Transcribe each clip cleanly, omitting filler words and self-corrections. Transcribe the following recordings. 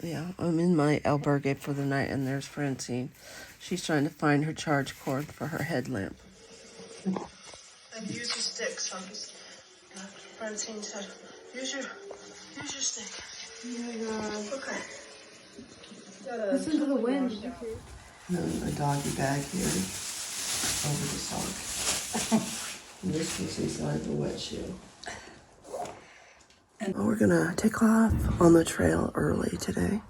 Yeah, I'm in my albergue for the night, and there's Francine. She's trying to find her charge cord for her headlamp. And use your stick, son. Francine said, use your stick. Yeah. Okay. Listen to the wind. And a doggy bag here over the sock. And this was inside the wet shoe. And we're gonna take off on the trail early today.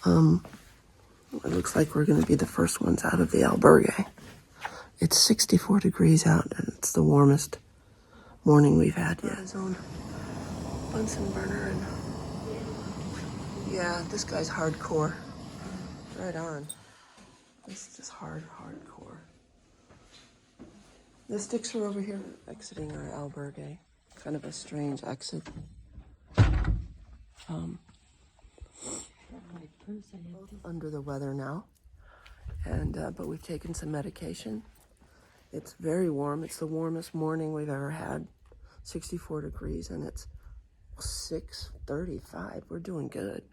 It looks like we're gonna be the first ones out of the albergue. It's 64 degrees out, and it's the warmest morning we've had yet. His own Bunsen burner, and yeah, this guy's hardcore. Right on. This is just hardcore. The sticks are over here, exiting our albergue. Kind of a strange exit. Under the weather now, and but we've taken some medication. It's very warm. It's the warmest morning we've ever had, 64 degrees, and it's 6:35. We're doing good.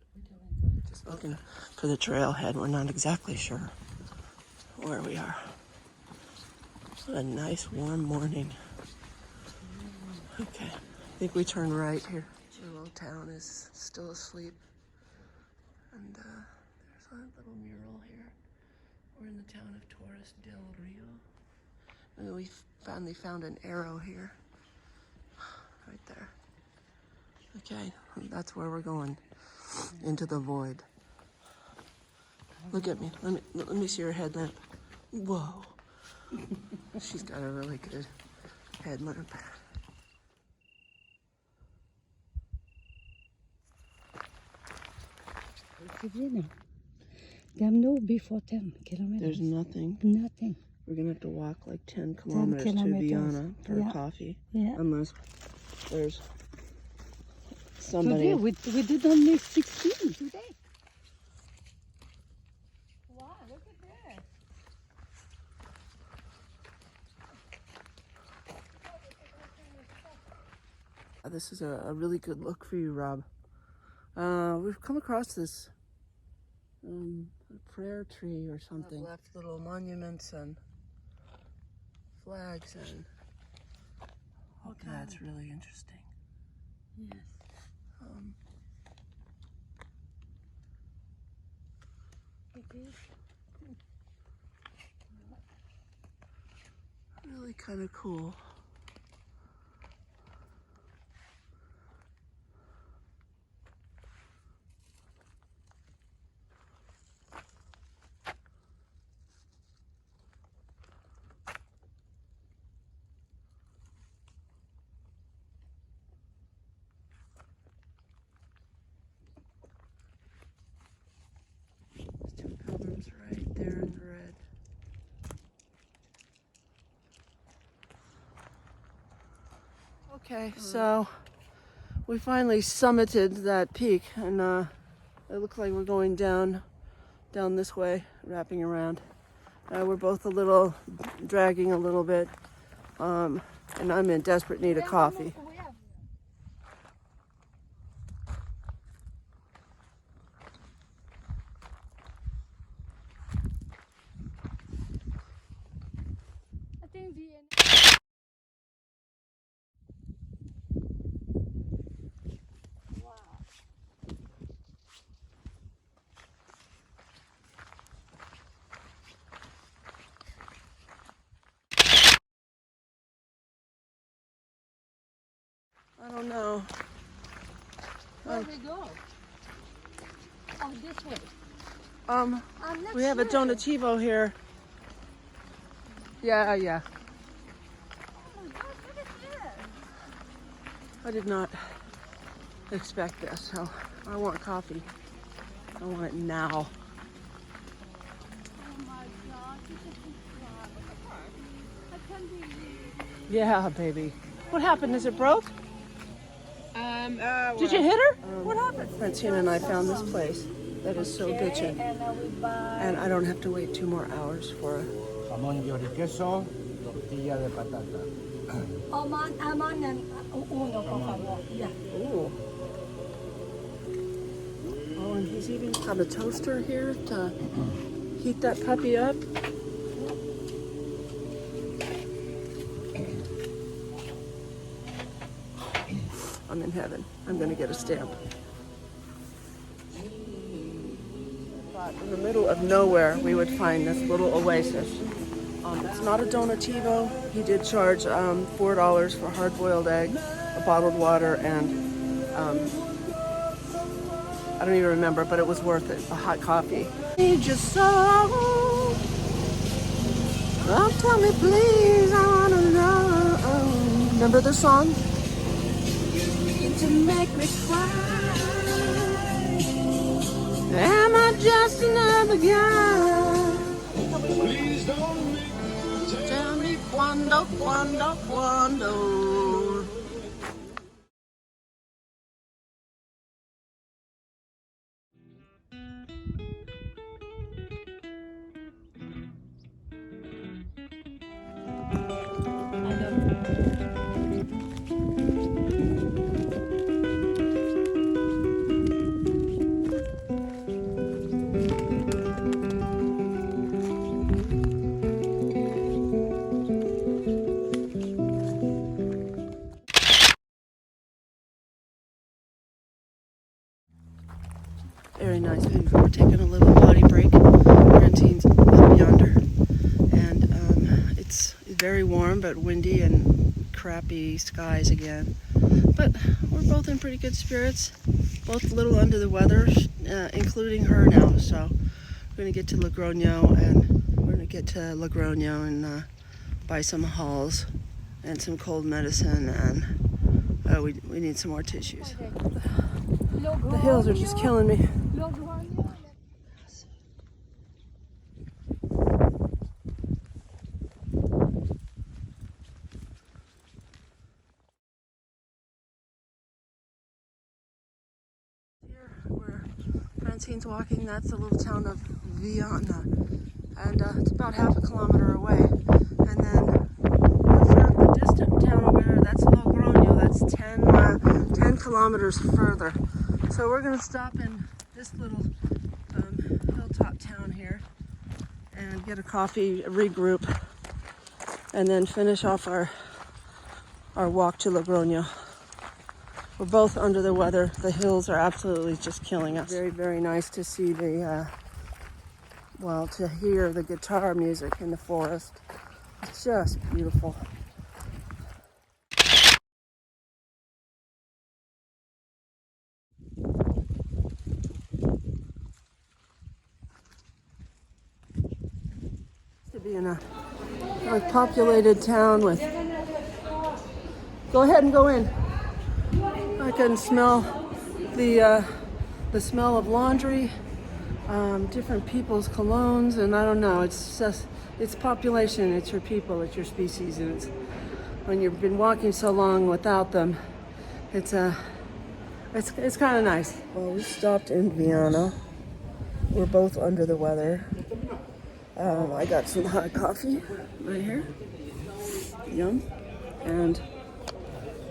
Just looking for the trailhead. We're not exactly sure where we are. What a nice warm morning. Okay, I think we turn right here. The little town is still asleep. And there's a little mural here. We're in the town of Torres del Rio. And we finally found an arrow here. Right there. Okay, that's where we're going. Into the void. Look at me. Let me see your headlamp. Whoa. She's got a really good headlamp. Camino before 10 kilometers. There's nothing. Nothing. We're gonna have to walk like 10 kilometers to Viana for coffee. Yeah. Unless there's somebody. Today we did only 16 today. Wow, look at this. This is a really good look for you, Rob. We've come across this prayer tree or something. I've left little monuments and flags and that's really interesting. Yes. Really kind of cool. There's two pilgrims right there in red. Okay, so we finally summited that peak, and it looks like we're going down this way, wrapping around. We're both a little dragging a little bit, and I'm in desperate need of coffee. I don't know. Where we go? Oh, this way. We have a donativo here. Yeah. Oh my God, look at this. I did not expect this, so I want coffee. I want it now. Oh my God, this is incredible. I can't believe. Yeah, baby. What happened? Is it broke? Did you hit her? What happened? Francine and I found this place that is so bitchin'. And I don't have to wait 2 more hours for it. Jamón york queso, tortilla de patata. Amon and uno, por favor. Yeah. Ooh. He's even got a toaster here to heat that puppy up. I'm in heaven. I'm gonna get a stamp. In the middle of nowhere, we would find this little oasis. It's not a donativo. He did charge $4 for hard-boiled eggs, a bottled water, and I don't even remember, but it was worth it. A hot coffee. Need your soul. Oh, tell me please, I wanna know. Remember the song? To make me cry. Am I just another guy? Please don't tell me quando. Very nice. We're taking a little potty break. Francine's up yonder. And it's very warm but windy and crappy skies again. But we're both in pretty good spirits. Both a little under the weather, including her now. So we're going to get to Logroño and buy some halls and some cold medicine, and we need some more tissues. The hills are just killing me. Here where Francine's walking, that's the little town of Viana, and it's about half a kilometer away. And then the distant town over there, that's Logroño, that's 10 kilometers further. So we're gonna stop in this little hilltop town here and get a coffee, regroup, and then finish off our walk to Logroño. We're both under the weather. The hills are absolutely just killing us. Very, very nice to see to hear the guitar music in the forest. It's just beautiful. To be in a populated town with. Go ahead and go in. I can smell the smell of laundry, different people's colognes, and I don't know. It's just population. It's your people. It's your species, and it's when you've been walking so long without them. It's kind of nice. Well, we stopped in Viana. We're both under the weather. I got some hot coffee right here. Yum. And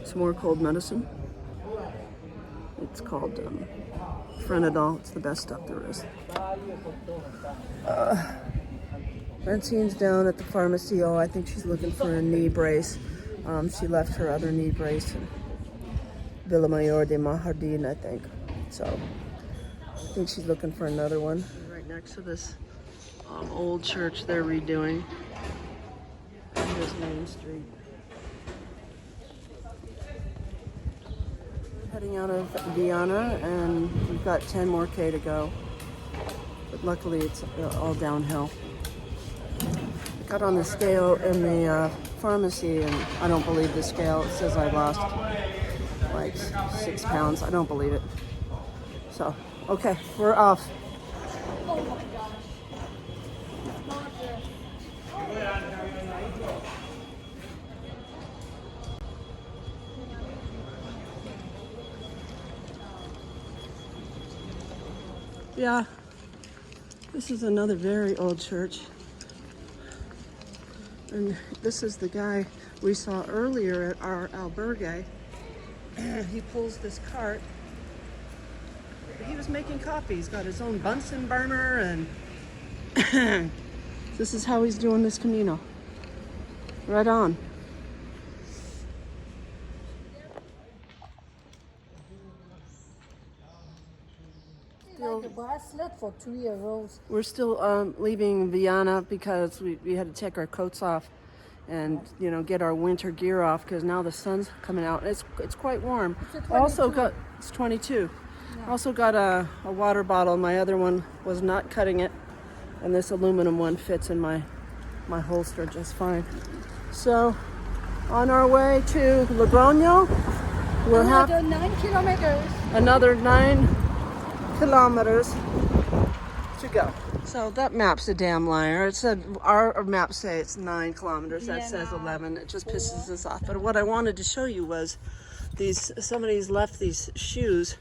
some more cold medicine. It's called Frenadol. It's the best stuff there is. Francine's down at the pharmacy. Oh, I think she's looking for a knee brace. She left her other knee brace in Villa Mayor de Majardin, I think. So I think she's looking for another one. Right next to this old church they're redoing. And here's Main Street. Heading out of Viana, and we've got 10 more K to go. But luckily it's all downhill. I got on the scale in the pharmacy, and I don't believe the scale. It says I lost like 6 pounds. I don't believe it. So, okay, we're off. Yeah, this is another very old church. And this is the guy we saw earlier at our albergue. He pulls this cart he was making coffee. He's got his own Bunsen burner, and this is how he's doing this Camino. Right on. Like a bracelet for 3 euros. We're still leaving Vienna because we had to take our coats off and, you know, get our winter gear off because now the sun's coming out. It's quite warm. It's 22. Yeah. Also got a water bottle. My other one was not cutting it, and this aluminum one fits in my holster just fine. So on our way to Logroño, we're Another 9 kilometers. another 9 kilometers to go. So that map's a damn liar. It said our maps say it's 9 kilometers. That says 11. It just pisses us off. But what I wanted to show you was somebody's left these shoes.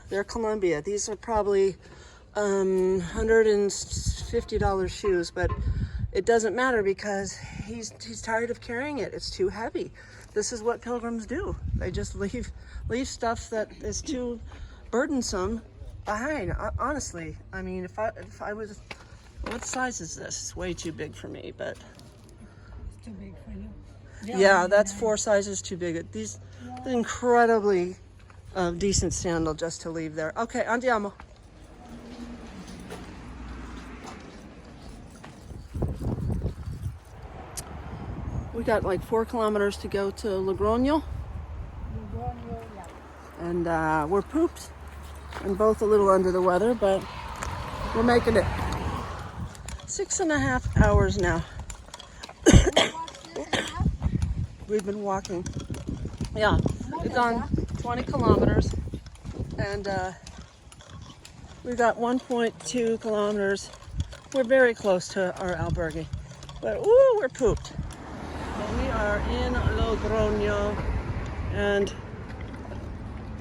They're Columbia. These are probably $150 shoes, but it doesn't matter because he's tired of carrying it. It's too heavy. This is what pilgrims do. They just leave stuff that is too burdensome behind. Honestly, I mean, if I was, what size is this? It's way too big for me, but It's too big for you. yeah, that's 4 sizes too big. These incredibly decent sandal just to leave there. Okay, andiamo. We got like 4 kilometers to go to Logroño, and we're pooped and both a little under the weather, but we're making it. 6.5 hours now. We've been walking. Yeah, we've gone 20 kilometers, and we've got 1.2 kilometers. We're very close to our albergue, but ooh, we're pooped. We are in Logroño, and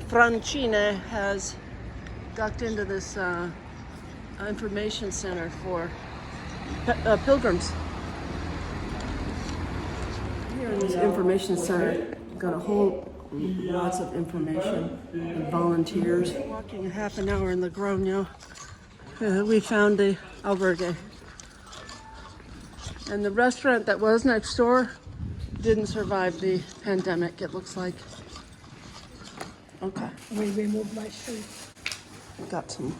Francine has ducked into this information center for pilgrims. Here in this information center, got a whole lots of information and volunteers. Walking a half an hour in Logroño, we found the albergue. And the restaurant that was next door didn't survive the pandemic, it looks like. Okay. We removed my shoe. Got some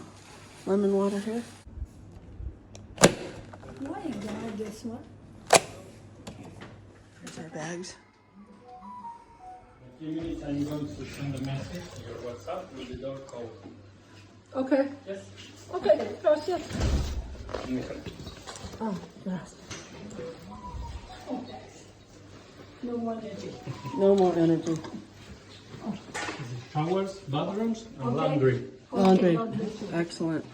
lemon water here. Why you got this one? Here's our bags. In a few minutes, I'm going to send a message to your WhatsApp with the door code. Okay. Yes? Okay, gracias. Oh, gracias. No more energy. No more energy. Showers, bathrooms, and laundry. Laundry. laundry. Excellent.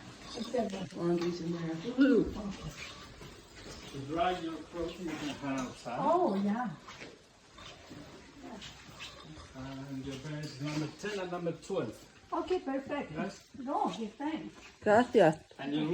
Laundry's in there. Woo. To dry your clothes, you can hang outside. Oh, yeah. And your bed is number 10 and number 12. Okay, perfect. Yes? No, okay, thanks. Gracias. And your